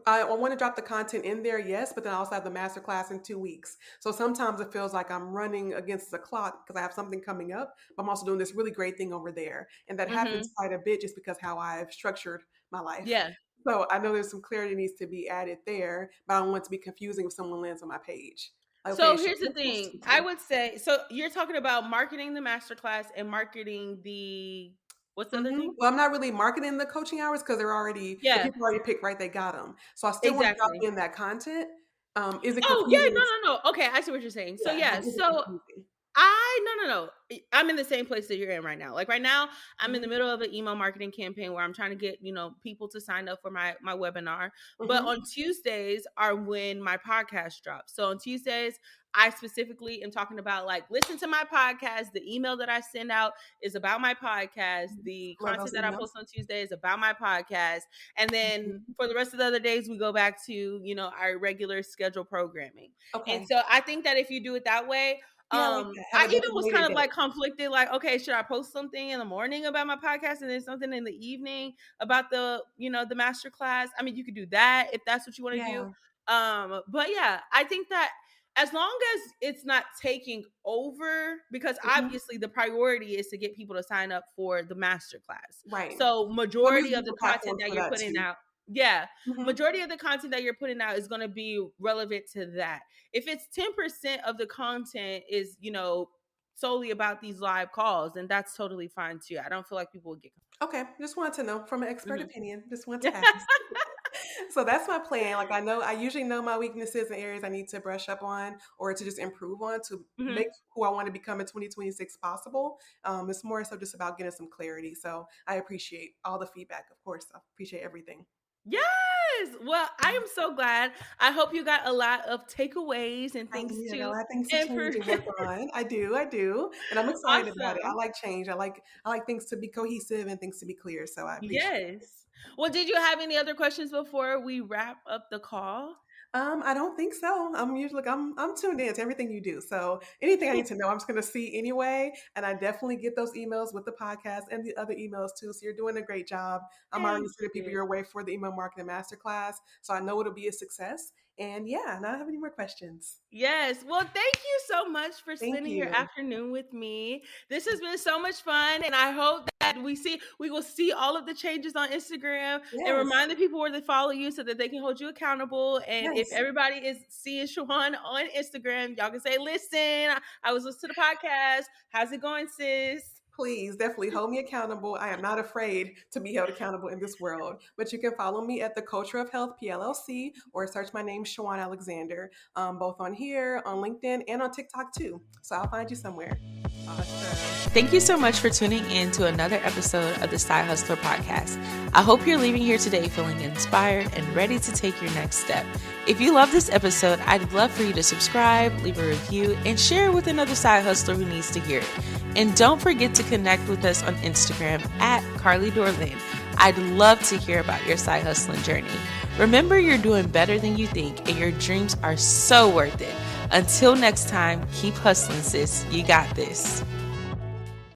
I want to drop the content in there, yes, but then I also have the master class in 2 weeks. So sometimes it feels like I'm running against the clock because I have something coming up, but I'm also doing this really great thing over there. And that Mm-hmm. happens quite a bit just because how I've structured my life. Yeah. So I know there's some clarity needs to be added there, but I don't want it to be confusing if someone lands on my page. Like, okay, So here's the thing. I would say so you're talking about marketing the masterclass and marketing the what's the other thing? Well, I'm not really marketing the coaching hours because the Yeah, people already picked right, they got them. So I still want to drop exactly. in that content. Is it Oh, yeah, confusing? no. Okay, I see what you're saying. So Yeah, yeah, like, is it so confusing? no. I'm in the same place that you're in right now. Like right now, I'm in the Mhm, middle of an email marketing campaign where I'm trying to get, people to sign up for my webinar. But mhm. on Tuesdays are when my podcast drops. So on Tuesdays, I specifically am talking about like listen to my podcast. The email that I send out is about my podcast. The Love content those that I emails. post on Tuesday is about my podcast. And then Mhm. for the rest of the other days, we go back to, our regular schedule programming. And Okay. so I think that if you do it that way, Yeah, I like that. Have I a even was kind designated of like date. conflicted, like, okay, should I post something in the morning about my podcast and then something in the evening about the master class? I mean, you could do that if that's what you want to do. Yeah. But yeah, I think that as long as it's not taking over, because Mhm. obviously the priority is to get people to sign up for the master class. Right. So Well, there's majority of the different content platforms that for you're that putting too. out, yeah, Mhm. majority of the content that you're putting out is going to be relevant to that. If it's 10% of the content is, solely about these live calls, then that's totally fine too. I don't feel like people would get. Okay, just wanted to know from an expert Mhm. opinion. Just want to ask. So that's my plan. Like I usually know my weaknesses and areas I need to brush up on or to just improve on to Mhm. make who I want to become in 2026 possible. It's more so just about getting some clarity. So I appreciate all the feedback. Of course, I appreciate everything. Yes. Well, I am so glad. I hope you got a lot of takeaways and I things did. I to like things to change improve. and work on. I do, and I'm excited about it. I Awesome. like change. I like things to be cohesive and things to be clear. So I appreciate it. Yes. Well, did you have any other questions before we wrap up the call? I don't think so. I'm usually like I'm tuned in to everything you do. So anything I need to know, I'm just going to see anyway. And I definitely get those emails with the podcast and the other emails too. So you're doing a great job. I'm already Thank sending people you. your way for the email marketing masterclass. So I know it'll be a success. And yeah, and I don't have any more questions. Yes. Well, thank you so much for Thank spending your you. afternoon with me. This has been so much fun, and I hope that we will see all of the changes on Instagram and Yes. remind the people where to follow you so that they can hold you accountable. And if Yes. everybody is seeing Shawan on Instagram, y'all can say, "Listen, I was listening to the podcast. How's it going, sis?" Please definitely hold me accountable. I am not afraid to be held accountable in this world. But you can follow me at the Culture of Health PLLC or search my name, Shawan Alexander, both on here, on LinkedIn, and on TikTok too. So I'll find you somewhere. Awesome. Thank you so much for tuning in to another episode of the Side Hustler Podcast. I hope you're leaving here today feeling inspired and ready to take your next step. If you love this episode, I'd love for you to subscribe, leave a review, and share it with another side hustler who needs to hear it. And don't forget to connect with us on Instagram at Carly Dorlin. I'd love to hear about your side hustling journey. Remember, you're doing better than you think, and your dreams are so worth it. Until next time, keep hustling, sis. You got this.